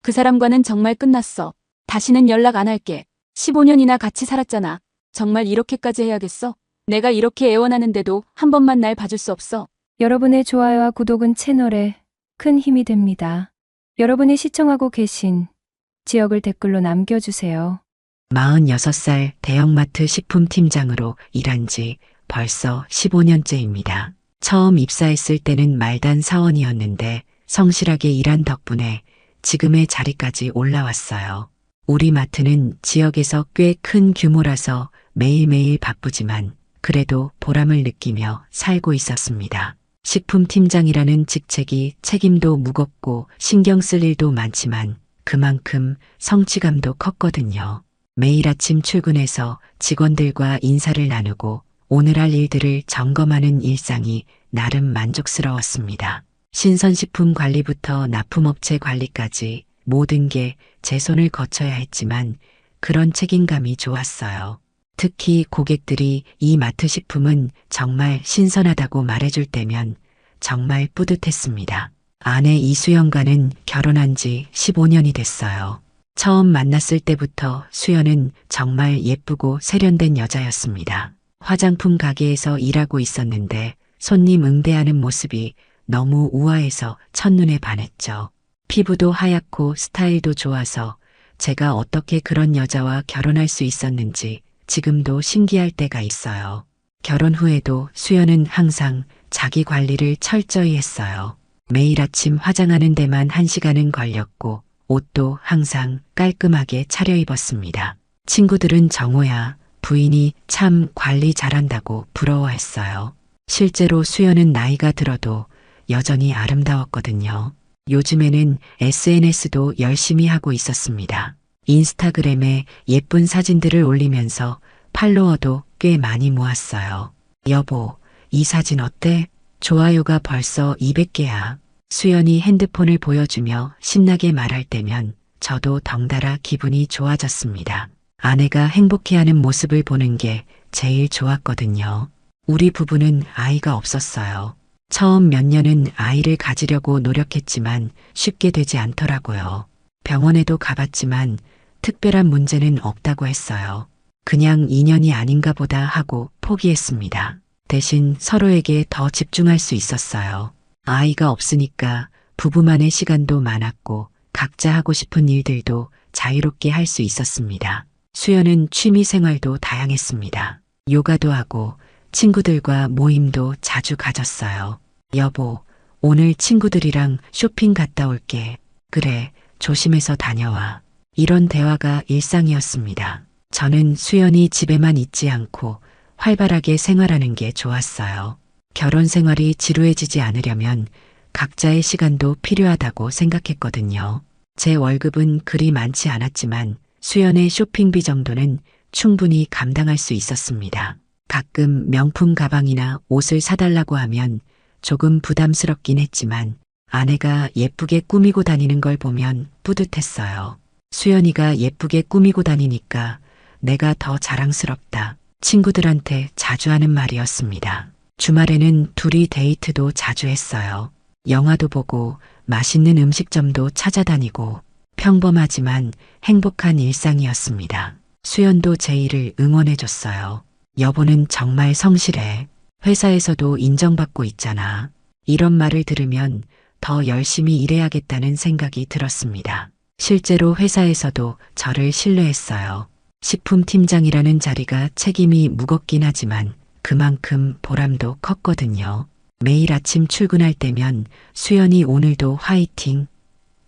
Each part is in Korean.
그 사람과는 정말 끝났어. 다시는 연락 안 할게. 15년이나 같이 살았잖아. 정말 이렇게까지 해야겠어? 내가 이렇게 애원하는데도 한 번만 날 봐줄 수 없어? 여러분의 좋아요와 구독은 채널에 큰 힘이 됩니다. 여러분이 시청하고 계신 지역을 댓글로 남겨주세요. 46살 대형마트 식품팀장으로 일한 지 벌써 15년째입니다. 처음 입사했을 때는 말단 사원이었는데 성실하게 일한 덕분에 지금의 자리까지 올라왔어요. 우리 마트는 지역에서 꽤 큰 규모라서 매일매일 바쁘지만 그래도 보람을 느끼며 살고 있었습니다. 식품팀장이라는 직책이 책임도 무겁고 신경 쓸 일도 많지만 그만큼 성취감도 컸거든요. 매일 아침 출근해서 직원들과 인사를 나누고 오늘 할 일들을 점검하는 일상이 나름 만족스러웠습니다. 신선식품 관리부터 납품업체 관리까지 모든 게 제 손을 거쳐야 했지만 그런 책임감이 좋았어요. 특히 고객들이 이 마트 식품은 정말 신선하다고 말해줄 때면 정말 뿌듯했습니다. 아내 이수연과는 결혼한 지 15년이 됐어요. 처음 만났을 때부터 수연은 정말 예쁘고 세련된 여자였습니다. 화장품 가게에서 일하고 있었는데 손님 응대하는 모습이 너무 우아해서 첫눈에 반했죠. 피부도 하얗고 스타일도 좋아서 제가 어떻게 그런 여자와 결혼할 수 있었는지 지금도 신기할 때가 있어요. 결혼 후에도 수연은 항상 자기 관리를 철저히 했어요. 매일 아침 화장하는 데만 1시간은 걸렸고 옷도 항상 깔끔하게 차려입었습니다. 친구들은 정호야, 부인이 참 관리 잘한다고 부러워했어요. 실제로 수연은 나이가 들어도 여전히 아름다웠거든요. 요즘에는 SNS도 열심히 하고 있었습니다. 인스타그램에 예쁜 사진들을 올리면서 팔로워도 꽤 많이 모았어요. 여보, 이 사진 어때? 좋아요가 벌써 200개야. 수연이 핸드폰을 보여주며 신나게 말할 때면 저도 덩달아 기분이 좋아졌습니다. 아내가 행복해하는 모습을 보는 게 제일 좋았거든요. 우리 부부는 아이가 없었어요. 처음 몇 년은 아이를 가지려고 노력했지만 쉽게 되지 않더라고요. 병원에도 가봤지만 특별한 문제는 없다고 했어요. 그냥 인연이 아닌가 보다 하고 포기했습니다. 대신 서로에게 더 집중할 수 있었어요. 아이가 없으니까 부부만의 시간도 많았고 각자 하고 싶은 일들도 자유롭게 할 수 있었습니다. 수연은 취미 생활도 다양했습니다. 요가도 하고 친구들과 모임도 자주 가졌어요. 여보, 오늘 친구들이랑 쇼핑 갔다 올게. 그래, 조심해서 다녀와. 이런 대화가 일상이었습니다. 저는 수연이 집에만 있지 않고 활발하게 생활하는 게 좋았어요. 결혼 생활이 지루해지지 않으려면 각자의 시간도 필요하다고 생각했거든요. 제 월급은 그리 많지 않았지만 수연의 쇼핑비 정도는 충분히 감당할 수 있었습니다. 가끔 명품 가방이나 옷을 사달라고 하면 조금 부담스럽긴 했지만 아내가 예쁘게 꾸미고 다니는 걸 보면 뿌듯했어요. 수연이가 예쁘게 꾸미고 다니니까 내가 더 자랑스럽다. 친구들한테 자주 하는 말이었습니다. 주말에는 둘이 데이트도 자주 했어요. 영화도 보고 맛있는 음식점도 찾아다니고 평범하지만 행복한 일상이었습니다. 수연도 제 일을 응원해줬어요. 여보는 정말 성실해. 회사에서도 인정받고 있잖아. 이런 말을 들으면 더 열심히 일해야겠다는 생각이 들었습니다. 실제로 회사에서도 저를 신뢰했어요. 식품팀장이라는 자리가 책임이 무겁긴 하지만 그만큼 보람도 컸거든요. 매일 아침 출근할 때면 수연이 오늘도 화이팅!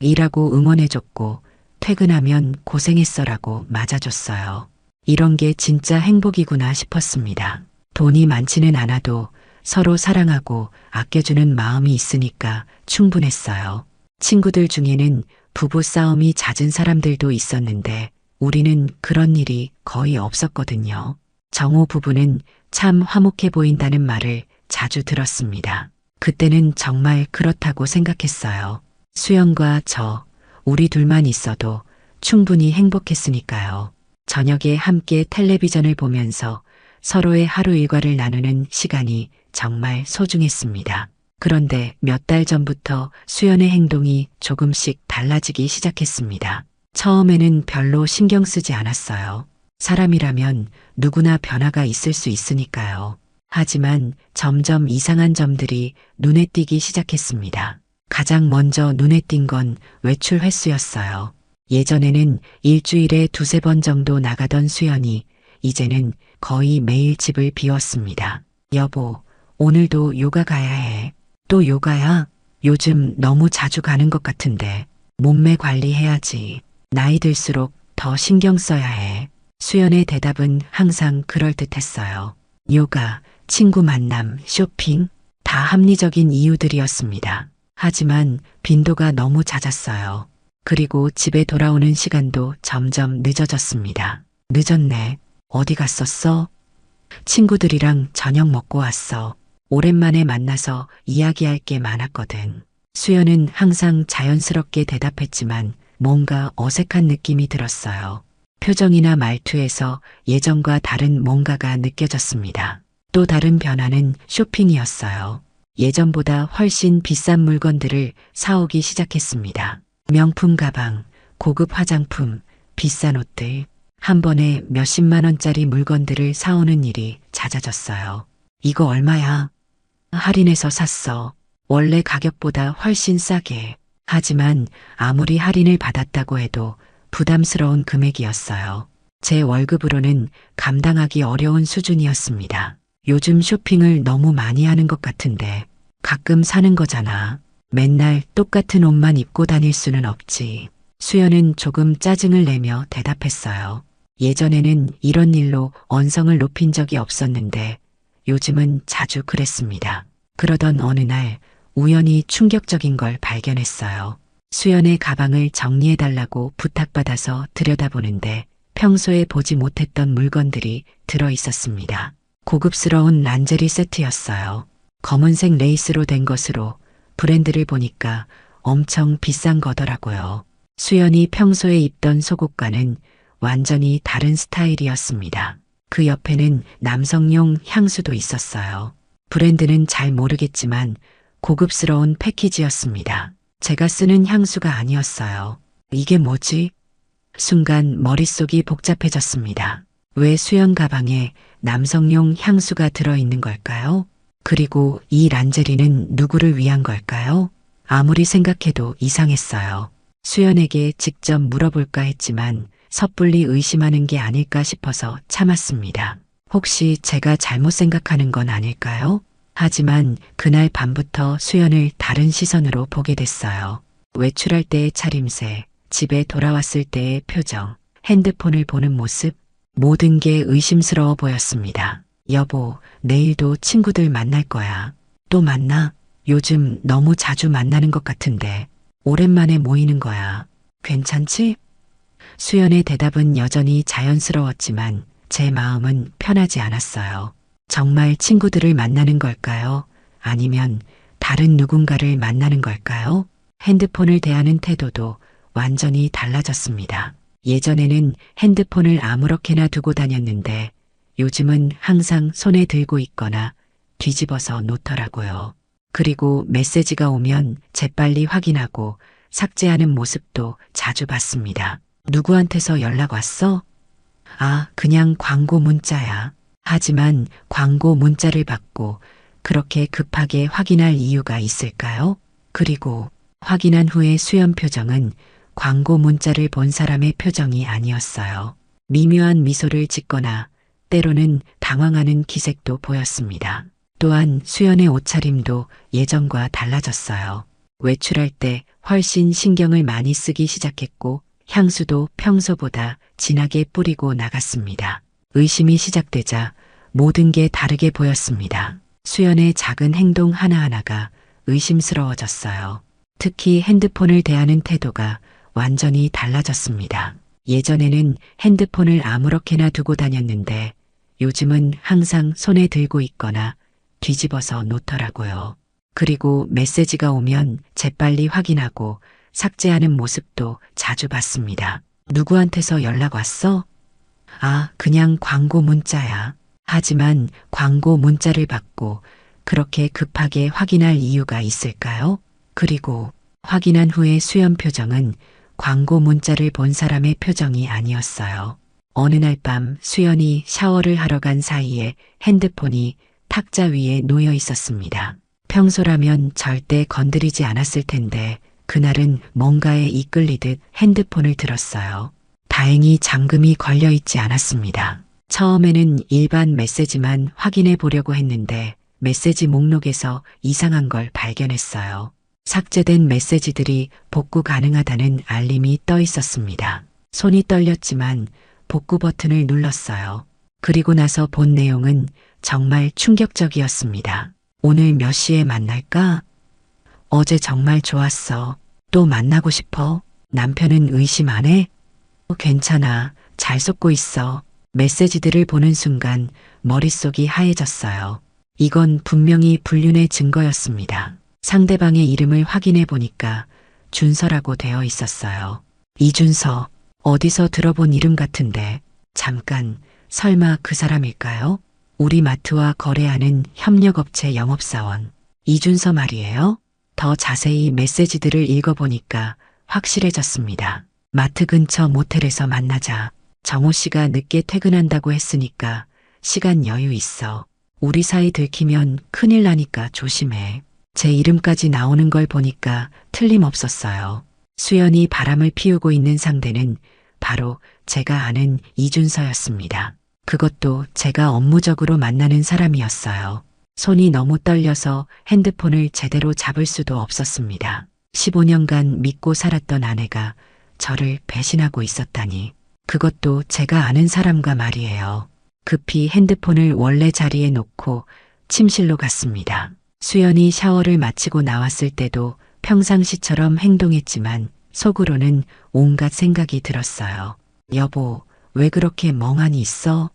이라고 응원해줬고 퇴근하면 고생했어라고 맞아줬어요. 이런 게 진짜 행복이구나 싶었습니다. 돈이 많지는 않아도 서로 사랑하고 아껴주는 마음이 있으니까 충분했어요. 친구들 중에는 부부 싸움이 잦은 사람들도 있었는데 우리는 그런 일이 거의 없었거든요. 정호 부부는 참 화목해 보인다는 말을 자주 들었습니다. 그때는 정말 그렇다고 생각했어요. 수연과 저, 우리 둘만 있어도 충분히 행복했으니까요. 저녁에 함께 텔레비전을 보면서 서로의 하루 일과를 나누는 시간이 정말 소중했습니다. 그런데 몇 달 전부터 수연의 행동이 조금씩 달라지기 시작했습니다. 처음에는 별로 신경 쓰지 않았어요. 사람이라면 누구나 변화가 있을 수 있으니까요. 하지만 점점 이상한 점들이 눈에 띄기 시작했습니다. 가장 먼저 눈에 띈 건 외출 횟수였어요. 예전에는 일주일에 두세 번 정도 나가던 수연이 이제는 거의 매일 집을 비웠습니다. 여보, 오늘도 요가 가야 해. 또 요가야? 요즘 너무 자주 가는 것 같은데 몸매 관리해야지. 나이 들수록 더 신경 써야 해. 수연의 대답은 항상 그럴듯했어요. 요가, 친구 만남, 쇼핑, 다 합리적인 이유들이었습니다. 하지만 빈도가 너무 잦았어요. 그리고 집에 돌아오는 시간도 점점 늦어졌습니다. 늦었네. 어디 갔었어? 친구들이랑 저녁 먹고 왔어. 오랜만에 만나서 이야기할 게 많았거든. 수연은 항상 자연스럽게 대답했지만 뭔가 어색한 느낌이 들었어요. 표정이나 말투에서 예전과 다른 뭔가가 느껴졌습니다. 또 다른 변화는 쇼핑이었어요. 예전보다 훨씬 비싼 물건들을 사오기 시작했습니다. 명품 가방, 고급 화장품, 비싼 옷들, 한 번에 몇십만 원짜리 물건들을 사오는 일이 잦아졌어요. 이거 얼마야? 할인해서 샀어. 원래 가격보다 훨씬 싸게. 하지만 아무리 할인을 받았다고 해도 부담스러운 금액이었어요. 제 월급으로는 감당하기 어려운 수준이었습니다. 요즘 쇼핑을 너무 많이 하는 것 같은데 가끔 사는 거잖아. 맨날 똑같은 옷만 입고 다닐 수는 없지. 수연은 조금 짜증을 내며 대답했어요. 예전에는 이런 일로 언성을 높인 적이 없었는데 요즘은 자주 그랬습니다. 그러던 어느 날 우연히 충격적인 걸 발견했어요. 수연의 가방을 정리해달라고 부탁받아서 들여다보는데 평소에 보지 못했던 물건들이 들어 있었습니다. 고급스러운 란제리 세트였어요. 검은색 레이스로 된 것으로 브랜드를 보니까 엄청 비싼 거더라고요. 수연이 평소에 입던 속옷과는 완전히 다른 스타일이었습니다. 그 옆에는 남성용 향수도 있었어요. 브랜드는 잘 모르겠지만 고급스러운 패키지였습니다. 제가 쓰는 향수가 아니었어요. 이게 뭐지? 순간 머릿속이 복잡해졌습니다. 왜 수연 가방에 남성용 향수가 들어있는 걸까요? 그리고 이 란제리는 누구를 위한 걸까요? 아무리 생각해도 이상했어요. 수연에게 직접 물어볼까 했지만 섣불리 의심하는 게 아닐까 싶어서 참았습니다. 혹시 제가 잘못 생각하는 건 아닐까요? 하지만 그날 밤부터 수연을 다른 시선으로 보게 됐어요. 외출할 때의 차림새, 집에 돌아왔을 때의 표정, 핸드폰을 보는 모습, 모든 게 의심스러워 보였습니다. 여보, 내일도 친구들 만날 거야. 또 만나? 요즘 너무 자주 만나는 것 같은데 오랜만에 모이는 거야. 괜찮지? 수연의 대답은 여전히 자연스러웠지만 제 마음은 편하지 않았어요. 정말 친구들을 만나는 걸까요? 아니면 다른 누군가를 만나는 걸까요? 핸드폰을 대하는 태도도 완전히 달라졌습니다. 예전에는 핸드폰을 아무렇게나 두고 다녔는데 요즘은 항상 손에 들고 있거나 뒤집어서 놓더라고요. 그리고 메시지가 오면 재빨리 확인하고 삭제하는 모습도 자주 봤습니다. 누구한테서 연락 왔어? 아, 그냥 광고 문자야. 하지만 광고 문자를 받고 그렇게 급하게 확인할 이유가 있을까요? 그리고 확인한 후의 수연 표정은 광고 문자를 본 사람의 표정이 아니었어요. 미묘한 미소를 짓거나 때로는 당황하는 기색도 보였습니다. 또한 수연의 옷차림도 예전과 달라졌어요. 외출할 때 훨씬 신경을 많이 쓰기 시작했고 향수도 평소보다 진하게 뿌리고 나갔습니다. 의심이 시작되자 모든 게 다르게 보였습니다. 수연의 작은 행동 하나하나가 의심스러워졌어요. 특히 핸드폰을 대하는 태도가 완전히 달라졌습니다. 예전에는 핸드폰을 아무렇게나 두고 다녔는데 요즘은 항상 손에 들고 있거나 뒤집어서 놓더라고요. 그리고 메시지가 오면 재빨리 확인하고 삭제하는 모습도 자주 봤습니다. 누구한테서 연락 왔어? 아, 그냥 광고 문자야. 하지만 광고 문자를 받고 그렇게 급하게 확인할 이유가 있을까요? 그리고 확인한 후에 수연 표정은 광고 문자를 본 사람의 표정이 아니었어요. 어느 날 밤 수연이 샤워를 하러 간 사이에 핸드폰이 탁자 위에 놓여 있었습니다. 평소라면 절대 건드리지 않았을 텐데 그날은 뭔가에 이끌리듯 핸드폰을 들었어요. 다행히 잠금이 걸려 있지 않았습니다. 처음에는 일반 메시지만 확인해 보려고 했는데 메시지 목록에서 이상한 걸 발견했어요. 삭제된 메시지들이 복구 가능하다는 알림이 떠 있었습니다. 손이 떨렸지만 복구 버튼을 눌렀어요. 그리고 나서 본 내용은 정말 충격적이었습니다. 오늘 몇 시에 만날까? 어제 정말 좋았어. 또 만나고 싶어? 남편은 의심 안 해? 괜찮아. 잘 속고 있어. 메시지들을 보는 순간 머릿속이 하얘졌어요. 이건 분명히 불륜의 증거였습니다. 상대방의 이름을 확인해 보니까 준서라고 되어 있었어요. 이준서, 어디서 들어본 이름 같은데. 잠깐, 설마 그 사람일까요? 우리 마트와 거래하는 협력업체 영업사원. 이준서 말이에요? 더 자세히 메시지들을 읽어보니까 확실해졌습니다. 마트 근처 모텔에서 만나자. 정호 씨가 늦게 퇴근한다고 했으니까 시간 여유 있어. 우리 사이 들키면 큰일 나니까 조심해. 제 이름까지 나오는 걸 보니까 틀림없었어요. 수연이 바람을 피우고 있는 상대는 바로 제가 아는 이준서였습니다. 그것도 제가 업무적으로 만나는 사람이었어요. 손이 너무 떨려서 핸드폰을 제대로 잡을 수도 없었습니다. 15년간 믿고 살았던 아내가 저를 배신하고 있었다니. 그것도 제가 아는 사람과 말이에요. 급히 핸드폰을 원래 자리에 놓고 침실로 갔습니다. 수연이 샤워를 마치고 나왔을 때도 평상시처럼 행동했지만 속으로는 온갖 생각이 들었어요. 여보, 왜 그렇게 멍하니 있어?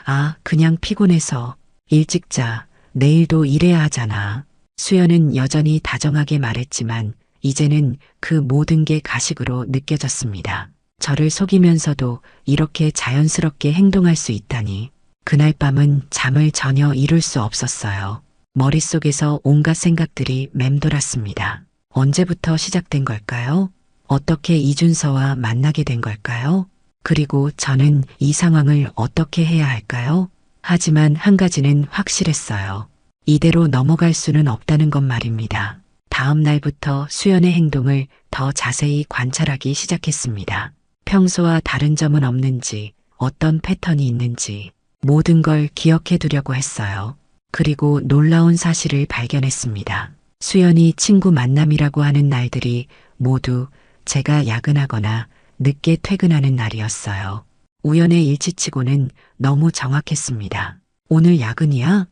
아, 그냥 피곤해서. 일찍 자. 내일도 일해야 하잖아. 수연은 여전히 다정하게 말했지만 이제는 그 모든 게 가식으로 느껴졌습니다. 저를 속이면서도 이렇게 자연스럽게 행동할 수 있다니. 그날 밤은 잠을 전혀 이룰 수 없었어요. 머릿속에서 온갖 생각들이 맴돌았습니다. 언제부터 시작된 걸까요? 어떻게 이준서와 만나게 된 걸까요? 그리고 저는 이 상황을 어떻게 해야 할까요? 하지만 한 가지는 확실했어요. 이대로 넘어갈 수는 없다는 것 말입니다. 다음 날부터 수연의 행동을 더 자세히 관찰하기 시작했습니다. 평소와 다른 점은 없는지, 어떤 패턴이 있는지 모든 걸 기억해 두려고 했어요. 그리고 놀라운 사실을 발견했습니다. 수연이 친구 만남이라고 하는 날들이 모두 제가 야근하거나 늦게 퇴근하는 날이었어요. 우연의 일치치고는 너무 정확했습니다. 오늘 야근이야?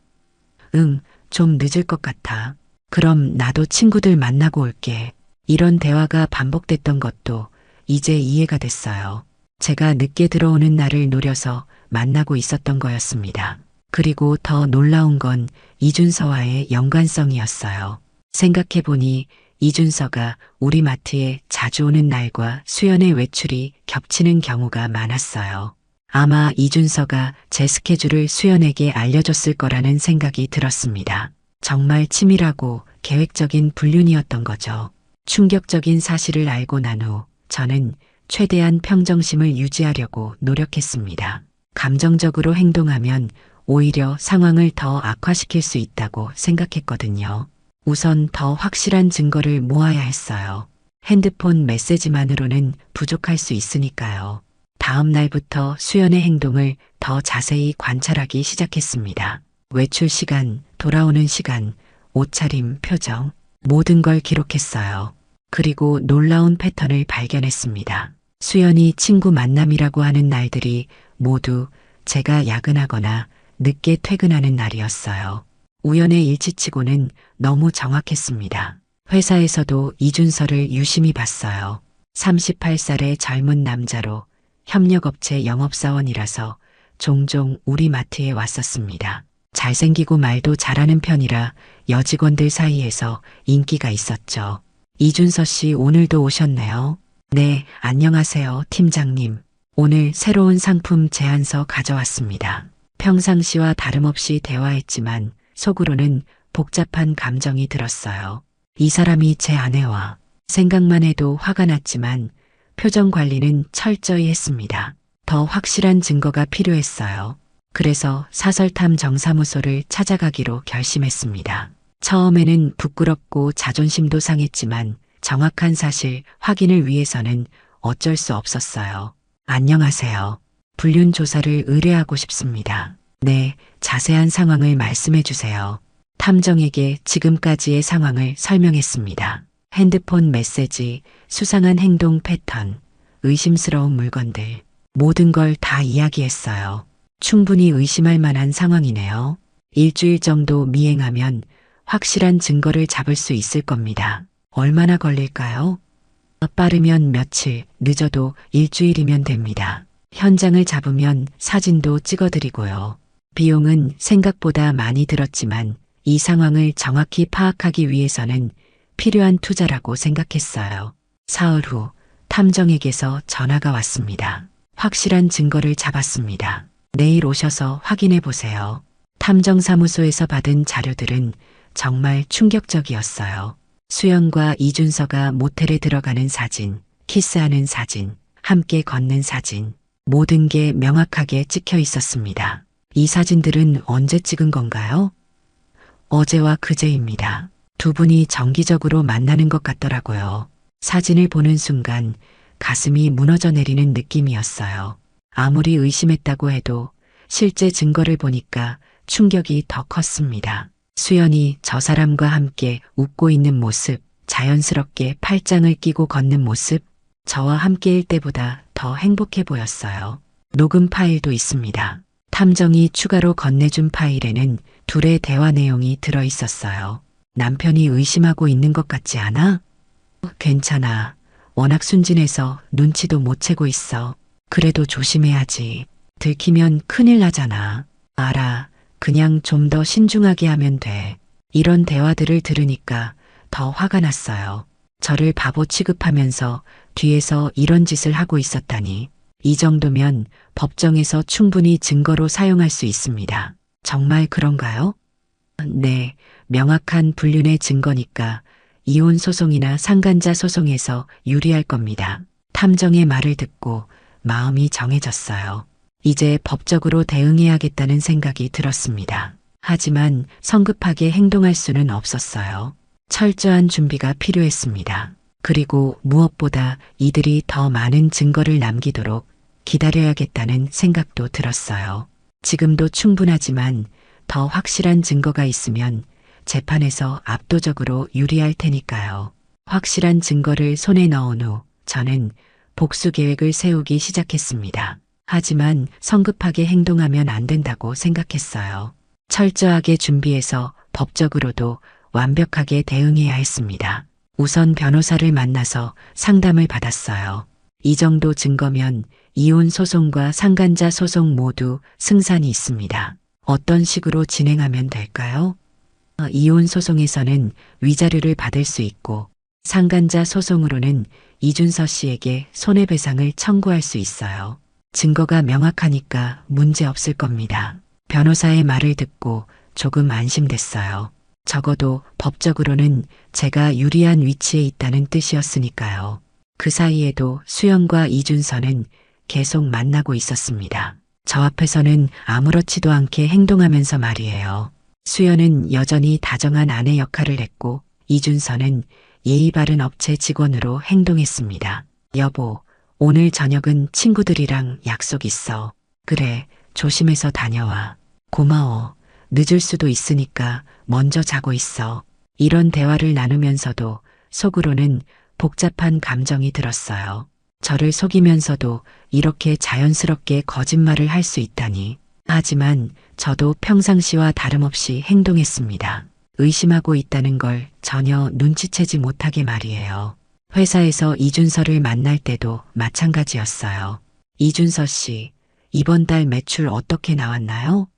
응, 좀 늦을 것 같아. 그럼 나도 친구들 만나고 올게. 이런 대화가 반복됐던 것도 이제 이해가 됐어요. 제가 늦게 들어오는 날을 노려서 만나고 있었던 거였습니다. 그리고 더 놀라운 건 이준서와의 연관성이었어요. 생각해보니 이준서가 우리 마트에 자주 오는 날과 수연의 외출이 겹치는 경우가 많았어요. 아마 이준서가 제 스케줄을 수연에게 알려줬을 거라는 생각이 들었습니다. 정말 치밀하고 계획적인 불륜이었던 거죠. 충격적인 사실을 알고 난 후 저는 최대한 평정심을 유지하려고 노력했습니다. 감정적으로 행동하면 오히려 상황을 더 악화시킬 수 있다고 생각했거든요. 우선 더 확실한 증거를 모아야 했어요. 핸드폰 메시지만으로는 부족할 수 있으니까요. 다음 날부터 수연의 행동을 더 자세히 관찰하기 시작했습니다. 외출 시간, 돌아오는 시간, 옷차림, 표정, 모든 걸 기록했어요. 그리고 놀라운 패턴을 발견했습니다. 수연이 친구 만남이라고 하는 날들이 모두 제가 야근하거나 늦게 퇴근하는 날이었어요. 우연의 일치치고는 너무 정확했습니다. 회사에서도 이준서를 유심히 봤어요. 38살의 젊은 남자로 협력업체 영업사원이라서 종종 우리 마트에 왔었습니다. 잘생기고 말도 잘하는 편이라 여직원들 사이에서 인기가 있었죠. 이준서 씨 오늘도 오셨네요. 네, 안녕하세요, 팀장님. 오늘 새로운 상품 제안서 가져왔습니다. 평상시와 다름없이 대화했지만 속으로는 복잡한 감정이 들었어요. 이 사람이 제 아내와 생각만 해도 화가 났지만 표정 관리는 철저히 했습니다. 더 확실한 증거가 필요했어요. 그래서 사설탐 정사무소를 찾아가기로 결심했습니다. 처음에는 부끄럽고 자존심도 상했지만 정확한 사실 확인을 위해서는 어쩔 수 없었어요. 안녕하세요. 불륜 조사를 의뢰하고 싶습니다. 네, 자세한 상황을 말씀해 주세요. 탐정에게 지금까지의 상황을 설명했습니다. 핸드폰 메시지, 수상한 행동 패턴, 의심스러운 물건들, 모든 걸 다 이야기했어요. 충분히 의심할 만한 상황이네요. 일주일 정도 미행하면 확실한 증거를 잡을 수 있을 겁니다. 얼마나 걸릴까요? 빠르면 며칠, 늦어도 일주일이면 됩니다. 현장을 잡으면 사진도 찍어드리고요. 비용은 생각보다 많이 들었지만 이 상황을 정확히 파악하기 위해서는 필요한 투자라고 생각했어요. 사흘 후 탐정에게서 전화가 왔습니다. 확실한 증거를 잡았습니다. 내일 오셔서 확인해 보세요. 탐정사무소에서 받은 자료들은 정말 충격적이었어요. 수연과 이준서가 모텔에 들어가는 사진, 키스하는 사진, 함께 걷는 사진, 모든 게 명확하게 찍혀 있었습니다. 이 사진들은 언제 찍은 건가요? 어제와 그제입니다. 두 분이 정기적으로 만나는 것 같더라고요. 사진을 보는 순간 가슴이 무너져 내리는 느낌이었어요. 아무리 의심했다고 해도 실제 증거를 보니까 충격이 더 컸습니다. 수연이 저 사람과 함께 웃고 있는 모습, 자연스럽게 팔짱을 끼고 걷는 모습, 저와 함께일 때보다 더 행복해 보였어요. 녹음 파일도 있습니다. 탐정이 추가로 건네준 파일에는 둘의 대화 내용이 들어 있었어요. 남편이 의심하고 있는 것 같지 않아? 괜찮아. 워낙 순진해서 눈치도 못 채고 있어. 그래도 조심해야지. 들키면 큰일 나잖아. 알아. 그냥 좀 더 신중하게 하면 돼. 이런 대화들을 들으니까 더 화가 났어요. 저를 바보 취급하면서 뒤에서 이런 짓을 하고 있었다니. 이 정도면 법정에서 충분히 증거로 사용할 수 있습니다. 정말 그런가요? 네, 명확한 불륜의 증거니까 이혼 소송이나 상간자 소송에서 유리할 겁니다. 탐정의 말을 듣고 마음이 정해졌어요. 이제 법적으로 대응해야겠다는 생각이 들었습니다. 하지만 성급하게 행동할 수는 없었어요. 철저한 준비가 필요했습니다. 그리고 무엇보다 이들이 더 많은 증거를 남기도록 기다려야겠다는 생각도 들었어요. 지금도 충분하지만 더 확실한 증거가 있으면 재판에서 압도적으로 유리할 테니까요. 확실한 증거를 손에 넣은 후 저는 복수 계획을 세우기 시작했습니다. 하지만 성급하게 행동하면 안 된다고 생각했어요. 철저하게 준비해서 법적으로도 완벽하게 대응해야 했습니다. 우선 변호사를 만나서 상담을 받았어요. 이 정도 증거면 이혼 소송과 상간자 소송 모두 승산이 있습니다. 어떤 식으로 진행하면 될까요? 이혼 소송에서는 위자료를 받을 수 있고 상간자 소송으로는 이준서 씨에게 손해배상을 청구할 수 있어요. 증거가 명확하니까 문제 없을 겁니다. 변호사의 말을 듣고 조금 안심됐어요. 적어도 법적으로는 제가 유리한 위치에 있다는 뜻이었으니까요. 그 사이에도 수연과 이준서는 계속 만나고 있었습니다. 저 앞에서는 아무렇지도 않게 행동하면서 말이에요. 수연은 여전히 다정한 아내 역할을 했고 이준서는 예의 바른 업체 직원으로 행동했습니다. 여보, 오늘 저녁은 친구들이랑 약속 있어. 그래, 조심해서 다녀와. 고마워. 늦을 수도 있으니까 먼저 자고 있어. 이런 대화를 나누면서도 속으로는 복잡한 감정이 들었어요. 저를 속이면서도 이렇게 자연스럽게 거짓말을 할 수 있다니. 하지만 저도 평상시와 다름없이 행동했습니다. 의심하고 있다는 걸 전혀 눈치채지 못하게 말이에요. 회사에서 이준서를 만날 때도 마찬가지였어요. 이준서 씨, 이번 달 매출 어떻게 나왔나요?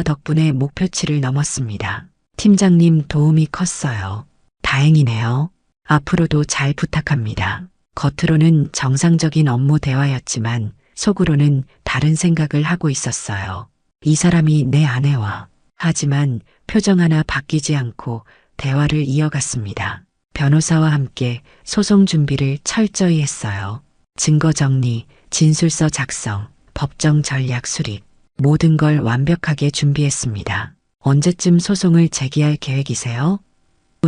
덕분에 목표치를 넘었습니다. 팀장님 도움이 컸어요. 다행이네요. 앞으로도 잘 부탁합니다. 겉으로는 정상적인 업무 대화였지만 속으로는 다른 생각을 하고 있었어요. 이 사람이 내 아내와 하지만 표정 하나 바뀌지 않고 대화를 이어갔습니다. 변호사와 함께 소송 준비를 철저히 했어요. 증거 정리, 진술서 작성, 법정 전략 수립, 모든 걸 완벽하게 준비했습니다. 언제쯤 소송을 제기할 계획이세요?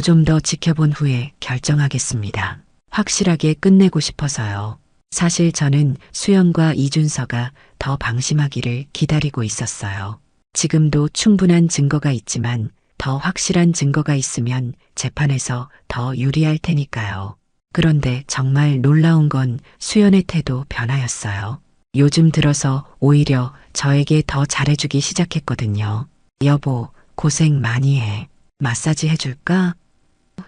좀 더 지켜본 후에 결정하겠습니다. 확실하게 끝내고 싶어서요. 사실 저는 수연과 이준서가 더 방심하기를 기다리고 있었어요. 지금도 충분한 증거가 있지만 더 확실한 증거가 있으면 재판에서 더 유리할 테니까요. 그런데 정말 놀라운 건 수연의 태도 변화였어요. 요즘 들어서 오히려 저에게 더 잘해주기 시작했거든요. 여보, 고생 많이 해. 마사지 해줄까?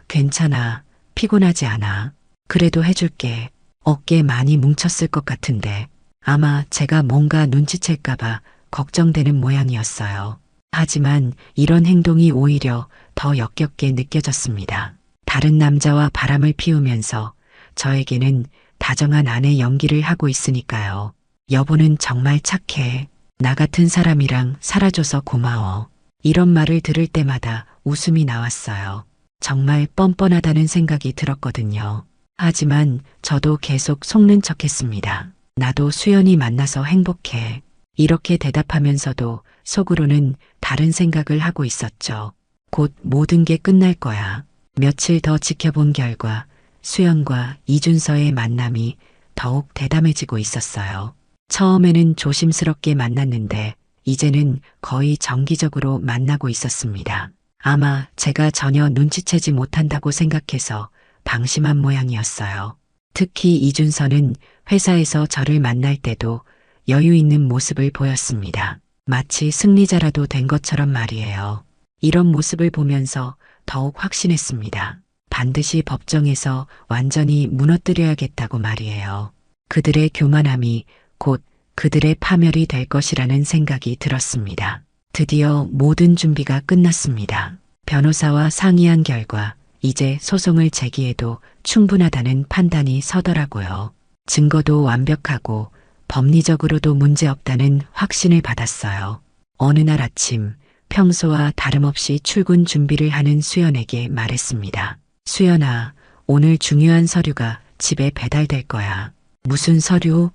괜찮아. 피곤하지 않아. 그래도 해줄게. 어깨 많이 뭉쳤을 것 같은데 아마 제가 뭔가 눈치챌까봐 걱정되는 모양이었어요. 하지만 이런 행동이 오히려 더 역겹게 느껴졌습니다. 다른 남자와 바람을 피우면서 저에게는 다정한 아내 연기를 하고 있으니까요. 여보는 정말 착해. 나 같은 사람이랑 살아줘서 고마워. 이런 말을 들을 때마다 웃음이 나왔어요. 정말 뻔뻔하다는 생각이 들었거든요. 하지만 저도 계속 속는 척했습니다. 나도 수연이 만나서 행복해. 이렇게 대답하면서도 속으로는 다른 생각을 하고 있었죠. 곧 모든 게 끝날 거야. 며칠 더 지켜본 결과 수연과 이준서의 만남이 더욱 대담해지고 있었어요. 처음에는 조심스럽게 만났는데 이제는 거의 정기적으로 만나고 있었습니다. 아마 제가 전혀 눈치채지 못한다고 생각해서 방심한 모양이었어요. 특히 이준서는 회사에서 저를 만날 때도 여유 있는 모습을 보였습니다. 마치 승리자라도 된 것처럼 말이에요. 이런 모습을 보면서 더욱 확신했습니다. 반드시 법정에서 완전히 무너뜨려야겠다고 말이에요. 그들의 교만함이 곧 그들의 파멸이 될 것이라는 생각이 들었습니다. 드디어 모든 준비가 끝났습니다. 변호사와 상의한 결과 이제 소송을 제기해도 충분하다는 판단이 서더라고요. 증거도 완벽하고 법리적으로도 문제없다는 확신을 받았어요. 어느 날 아침 평소와 다름없이 출근 준비를 하는 수연에게 말했습니다. 수연아, 오늘 중요한 서류가 집에 배달될 거야. 무슨 서류?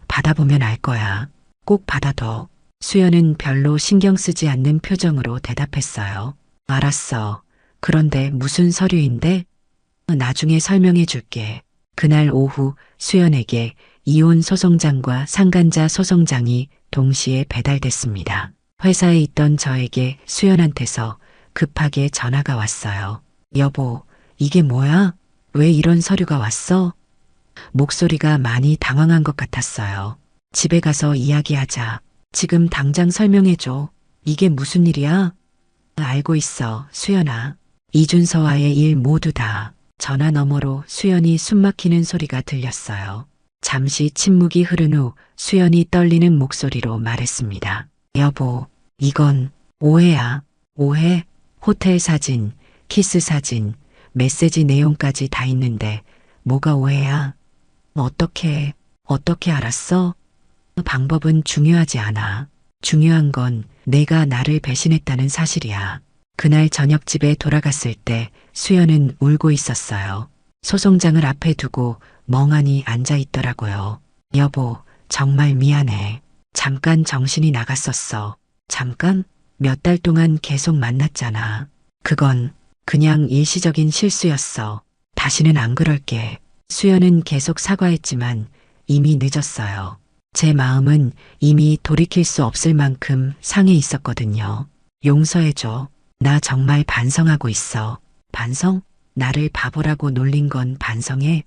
받아보면 알 거야. 꼭 받아둬. 수연은 별로 신경 쓰지 않는 표정으로 대답했어요. 알았어. 그런데 무슨 서류인데? 나중에 설명해 줄게. 그날 오후 수연에게 이혼 소송장과 상간자 소송장이 동시에 배달됐습니다. 회사에 있던 저에게 수연한테서 급하게 전화가 왔어요. 여보, 이게 뭐야? 왜 이런 서류가 왔어? 목소리가 많이 당황한 것 같았어요. 집에 가서 이야기하자. 지금 당장 설명해줘. 이게 무슨 일이야? 알고 있어, 수연아. 이준서와의 일 모두 다. 전화 너머로 수연이 숨막히는 소리가 들렸어요. 잠시 침묵이 흐른 후 수연이 떨리는 목소리로 말했습니다. 여보, 이건 오해야. 오해? 호텔 사진, 키스 사진, 메시지 내용까지 다 있는데 뭐가 오해야? 어떻게 알았어? 방법은 중요하지 않아. 중요한 건 내가 나를 배신했다는 사실이야. 그날 저녁 집에 돌아갔을 때 수연은 울고 있었어요. 소송장을 앞에 두고 멍하니 앉아 있더라고요. 여보, 정말 미안해. 잠깐 정신이 나갔었어. 잠깐? 몇 달 동안 계속 만났잖아. 그건 그냥 일시적인 실수였어. 다시는 안 그럴게. 수연은 계속 사과했지만 이미 늦었어요. 제 마음은 이미 돌이킬 수 없을 만큼 상해 있었거든요. 용서해줘. 나 정말 반성하고 있어. 반성? 나를 바보라고 놀린 건 반성해?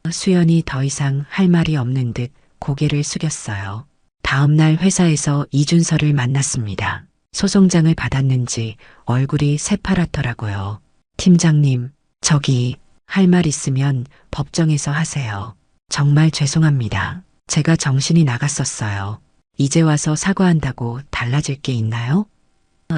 수연이 더 이상 할 말이 없는 듯 고개를 숙였어요. 다음 날 회사에서 이준서를 만났습니다. 소송장을 받았는지 얼굴이 새파랗더라고요. 팀장님, 저기 할 말 있으면 법정에서 하세요. 정말 죄송합니다. 제가 정신이 나갔었어요. 이제 와서 사과한다고 달라질 게 있나요?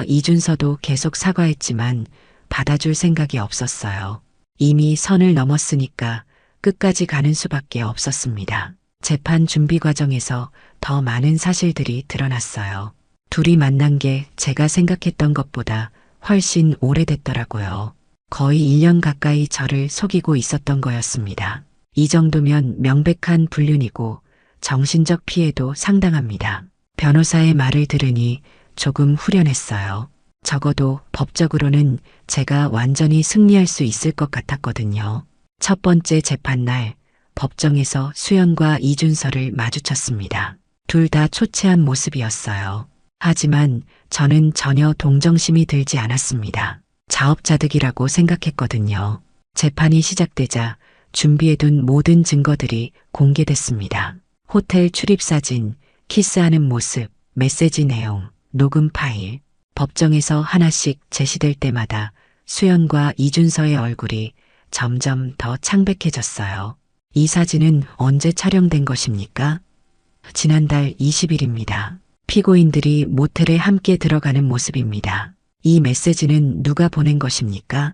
이준서도 계속 사과했지만 받아줄 생각이 없었어요. 이미 선을 넘었으니까 끝까지 가는 수밖에 없었습니다. 재판 준비 과정에서 더 많은 사실들이 드러났어요. 둘이 만난 게 제가 생각했던 것보다 훨씬 오래됐더라고요. 거의 1년 가까이 저를 속이고 있었던 거였습니다. 이 정도면 명백한 불륜이고 정신적 피해도 상당합니다. 변호사의 말을 들으니 조금 후련했어요. 적어도 법적으로는 제가 완전히 승리할 수 있을 것 같았거든요. 첫 번째 재판날 법정에서 수연과 이준서를 마주쳤습니다. 둘 다 초췌한 모습이었어요. 하지만 저는 전혀 동정심이 들지 않았습니다. 자업자득이라고 생각했거든요. 재판이 시작되자 준비해둔 모든 증거들이 공개됐습니다. 호텔 출입사진, 키스하는 모습, 메시지 내용, 녹음 파일. 법정에서 하나씩 제시될 때마다 수연과 이준서의 얼굴이 점점 더 창백해졌어요. 이 사진은 언제 촬영된 것입니까? 지난달 20일입니다. 피고인들이 모텔에 함께 들어가는 모습입니다. 이 메시지는 누가 보낸 것입니까?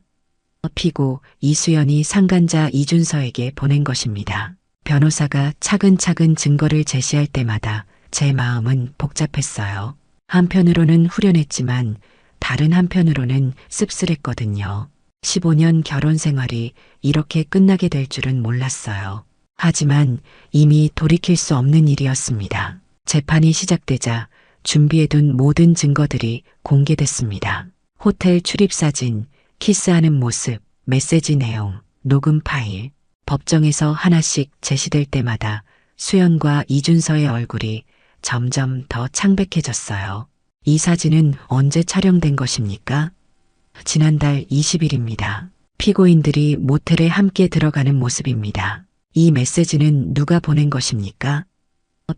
피고 이수연이 상간자 이준서에게 보낸 것입니다. 변호사가 차근차근 증거를 제시할 때마다 제 마음은 복잡했어요. 한편으로는 후련했지만 다른 한편으로는 씁쓸했거든요. 15년 결혼 생활이 이렇게 끝나게 될 줄은 몰랐어요. 하지만 이미 돌이킬 수 없는 일이었습니다. 재판이 시작되자 준비해둔 모든 증거들이 공개됐습니다. 호텔 출입사진, 키스하는 모습, 메시지 내용, 녹음 파일. 법정에서 하나씩 제시될 때마다 수연과 이준서의 얼굴이 점점 더 창백해졌어요. 이 사진은 언제 촬영된 것입니까? 지난달 20일입니다. 피고인들이 모텔에 함께 들어가는 모습입니다. 이 메시지는 누가 보낸 것입니까?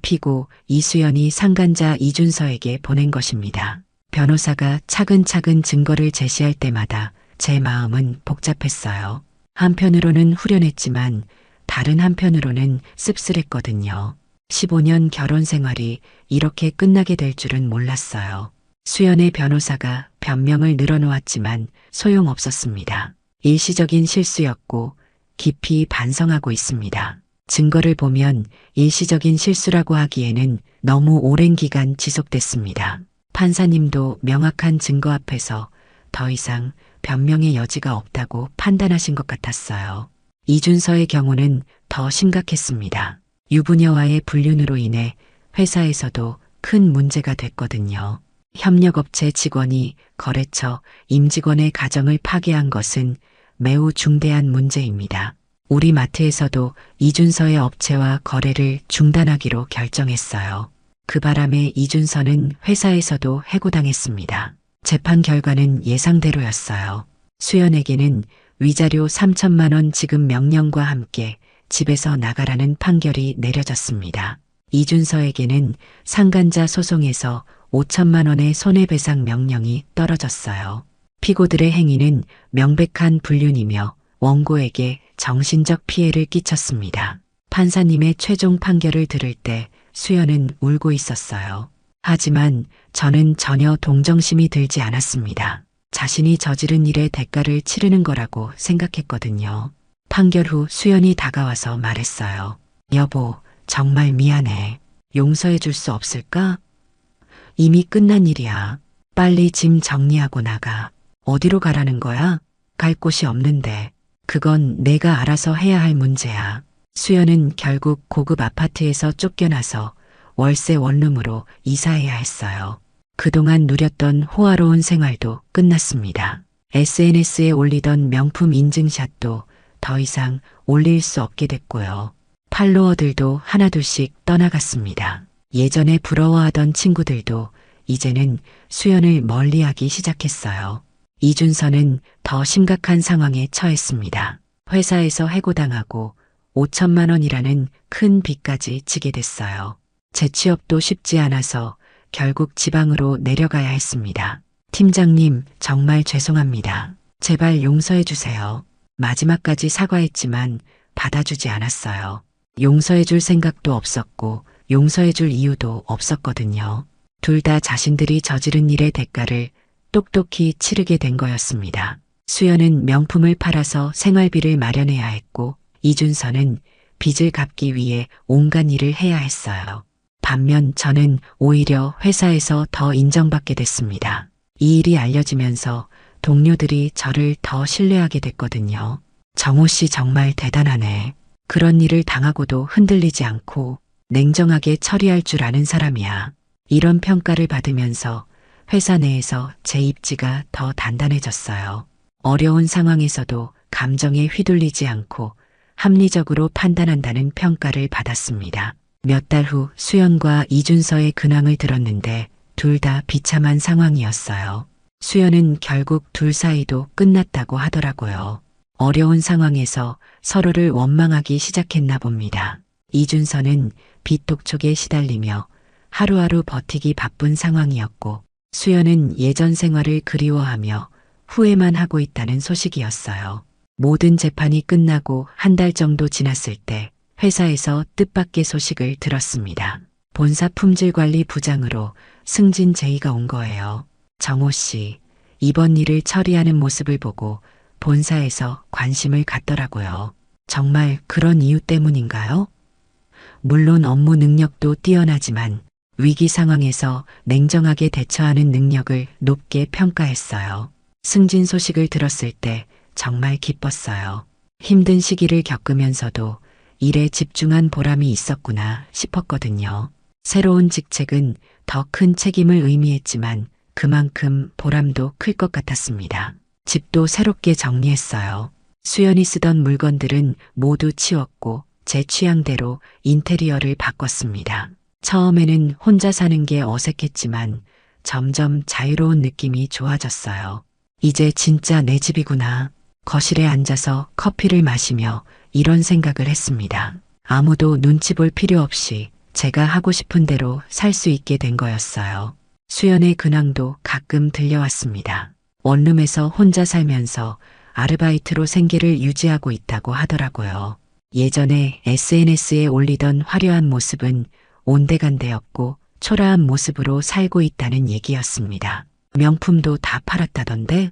피고 이수연이 상간자 이준서에게 보낸 것입니다. 변호사가 차근차근 증거를 제시할 때마다 제 마음은 복잡했어요. 한편으로는 후련했지만 다른 한편으로는 씁쓸했거든요. 15년 결혼 생활이 이렇게 끝나게 될 줄은 몰랐어요. 수연의 변호사가 변명을 늘어놓았지만 소용없었습니다. 일시적인 실수였고 깊이 반성하고 있습니다. 증거를 보면 일시적인 실수라고 하기에는 너무 오랜 기간 지속됐습니다. 판사님도 명확한 증거 앞에서 더 이상 변명의 여지가 없다고 판단하신 것 같았어요. 이준서의 경우는 더 심각했습니다. 유부녀와의 불륜으로 인해 회사에서도 큰 문제가 됐거든요. 협력업체 직원이 거래처 임직원의 가정을 파괴한 것은 매우 중대한 문제입니다. 우리 마트에서도 이준서의 업체와 거래를 중단하기로 결정했어요. 그 바람에 이준서는 회사에서도 해고당했습니다. 재판 결과는 예상대로였어요. 수연에게는 위자료 3천만 원 지급 명령과 함께 집에서 나가라는 판결이 내려졌습니다. 이준서에게는 상간자 소송에서 5천만 원의 손해배상 명령이 떨어졌어요. 피고들의 행위는 명백한 불륜이며 원고에게 정신적 피해를 끼쳤습니다. 판사님의 최종 판결을 들을 때 수연은 울고 있었어요. 하지만 저는 전혀 동정심이 들지 않았습니다. 자신이 저지른 일의 대가를 치르는 거라고 생각했거든요. 판결 후 수연이 다가와서 말했어요. 여보, 정말 미안해. 용서해 줄 수 없을까? 이미 끝난 일이야. 빨리 짐 정리하고 나가. 어디로 가라는 거야? 갈 곳이 없는데. 그건 내가 알아서 해야 할 문제야. 수연은 결국 고급 아파트에서 쫓겨나서 월세 원룸으로 이사해야 했어요. 그동안 누렸던 호화로운 생활도 끝났습니다. SNS에 올리던 명품 인증샷도 더 이상 올릴 수 없게 됐고요. 팔로워들도 하나둘씩 떠나갔습니다. 예전에 부러워하던 친구들도 이제는 수연을 멀리하기 시작했어요. 이준서는 더 심각한 상황에 처했습니다. 회사에서 해고당하고 5천만 원이라는 큰 빚까지 지게 됐어요. 재취업도 쉽지 않아서 결국 지방으로 내려가야 했습니다. 팀장님, 정말 죄송합니다. 제발 용서해 주세요. 마지막까지 사과했지만 받아주지 않았어요. 용서해 줄 생각도 없었고 용서해 줄 이유도 없었거든요. 둘 다 자신들이 저지른 일의 대가를 똑똑히 치르게 된 거였습니다. 수연은 명품을 팔아서 생활비를 마련해야 했고 이준서는 빚을 갚기 위해 온갖 일을 해야 했어요. 반면 저는 오히려 회사에서 더 인정받게 됐습니다. 이 일이 알려지면서 동료들이 저를 더 신뢰하게 됐거든요. 정호 씨 정말 대단하네. 그런 일을 당하고도 흔들리지 않고 냉정하게 처리할 줄 아는 사람이야. 이런 평가를 받으면서 회사 내에서 제 입지가 더 단단해졌어요. 어려운 상황에서도 감정에 휘둘리지 않고 합리적으로 판단한다는 평가를 받았습니다. 몇 달 후 수연과 이준서의 근황을 들었는데 둘 다 비참한 상황이었어요. 수연은 결국 둘 사이도 끝났다고 하더라고요. 어려운 상황에서 서로를 원망하기 시작했나 봅니다. 이준서는 빚 독촉에 시달리며 하루하루 버티기 바쁜 상황이었고 수연은 예전 생활을 그리워하며 후회만 하고 있다는 소식이었어요. 모든 재판이 끝나고 한 달 정도 지났을 때 회사에서 뜻밖의 소식을 들었습니다. 본사 품질관리 부장으로 승진 제의가 온 거예요. 정호 씨, 이번 일을 처리하는 모습을 보고 본사에서 관심을 갖더라고요. 정말 그런 이유 때문인가요? 물론 업무 능력도 뛰어나지만 위기 상황에서 냉정하게 대처하는 능력을 높게 평가했어요. 승진 소식을 들었을 때 정말 기뻤어요. 힘든 시기를 겪으면서도 일에 집중한 보람이 있었구나 싶었거든요. 새로운 직책은 더 큰 책임을 의미했지만 그만큼 보람도 클 것 같았습니다. 집도 새롭게 정리했어요. 수연이 쓰던 물건들은 모두 치웠고 제 취향대로 인테리어를 바꿨습니다. 처음에는 혼자 사는 게 어색했지만 점점 자유로운 느낌이 좋아졌어요. 이제 진짜 내 집이구나. 거실에 앉아서 커피를 마시며 이런 생각을 했습니다. 아무도 눈치 볼 필요 없이 제가 하고 싶은 대로 살 수 있게 된 거였어요. 수연의 근황도 가끔 들려왔습니다. 원룸에서 혼자 살면서 아르바이트로 생계를 유지하고 있다고 하더라고요. 예전에 SNS에 올리던 화려한 모습은 온데간데없고 초라한 모습으로 살고 있다는 얘기였습니다. 명품도 다 팔았다던데?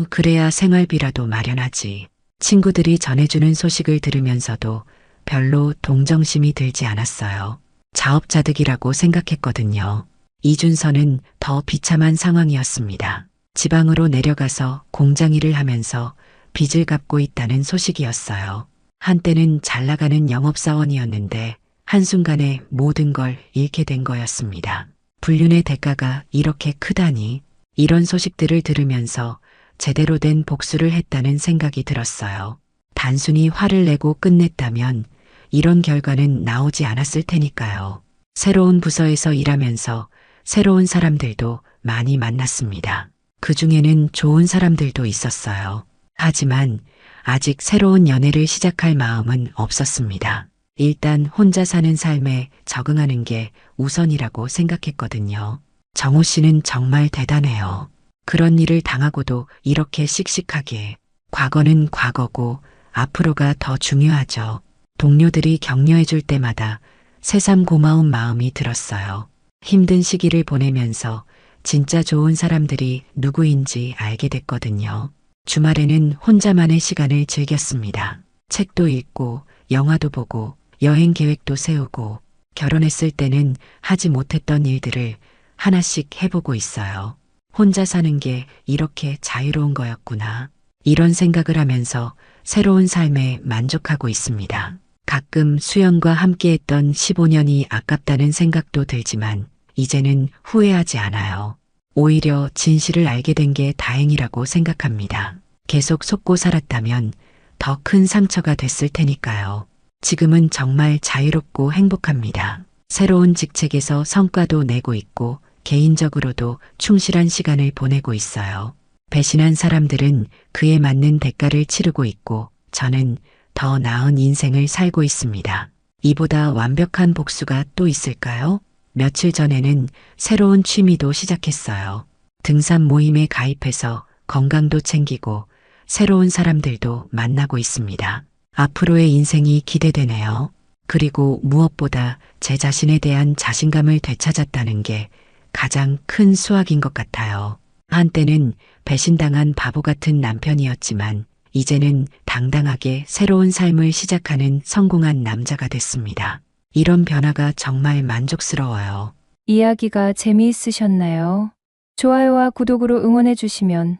그래야 생활비라도 마련하지. 친구들이 전해주는 소식을 들으면서도 별로 동정심이 들지 않았어요. 자업자득이라고 생각했거든요. 이준서는 더 비참한 상황이었습니다. 지방으로 내려가서 공장 일을 하면서 빚을 갚고 있다는 소식이었어요. 한때는 잘 나가는 영업사원이었는데 한순간에 모든 걸 잃게 된 거였습니다. 불륜의 대가가 이렇게 크다니. 이런 소식들을 들으면서 제대로 된 복수를 했다는 생각이 들었어요. 단순히 화를 내고 끝냈다면 이런 결과는 나오지 않았을 테니까요. 새로운 부서에서 일하면서 새로운 사람들도 많이 만났습니다. 그 중에는 좋은 사람들도 있었어요. 하지만 아직 새로운 연애를 시작할 마음은 없었습니다. 일단 혼자 사는 삶에 적응하는 게 우선이라고 생각했거든요. 정호 씨는 정말 대단해요. 그런 일을 당하고도 이렇게 씩씩하게. 과거는 과거고 앞으로가 더 중요하죠. 동료들이 격려해 줄 때마다 새삼 고마운 마음이 들었어요. 힘든 시기를 보내면서 진짜 좋은 사람들이 누구인지 알게 됐거든요. 주말에는 혼자만의 시간을 즐겼습니다. 책도 읽고 영화도 보고 여행 계획도 세우고 결혼했을 때는 하지 못했던 일들을 하나씩 해보고 있어요. 혼자 사는 게 이렇게 자유로운 거였구나. 이런 생각을 하면서 새로운 삶에 만족하고 있습니다. 가끔 수연과 함께했던 15년이 아깝다는 생각도 들지만 이제는 후회하지 않아요. 오히려 진실을 알게 된 게 다행이라고 생각합니다. 계속 속고 살았다면 더 큰 상처가 됐을 테니까요. 지금은 정말 자유롭고 행복합니다. 새로운 직책에서 성과도 내고 있고 개인적으로도 충실한 시간을 보내고 있어요. 배신한 사람들은 그에 맞는 대가를 치르고 있고 저는 더 나은 인생을 살고 있습니다. 이보다 완벽한 복수가 또 있을까요? 며칠 전에는 새로운 취미도 시작했어요. 등산 모임에 가입해서 건강도 챙기고 새로운 사람들도 만나고 있습니다. 앞으로의 인생이 기대되네요. 그리고 무엇보다 제 자신에 대한 자신감을 되찾았다는 게 가장 큰 수확인 것 같아요. 한때는 배신당한 바보 같은 남편이었지만 이제는 당당하게 새로운 삶을 시작하는 성공한 남자가 됐습니다. 이런 변화가 정말 만족스러워요. 이야기가 재미있으셨나요? 좋아요와 구독으로 응원해 주시면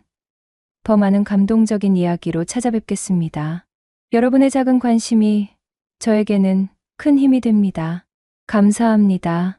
더 많은 감동적인 이야기로 찾아뵙겠습니다. 여러분의 작은 관심이 저에게는 큰 힘이 됩니다. 감사합니다.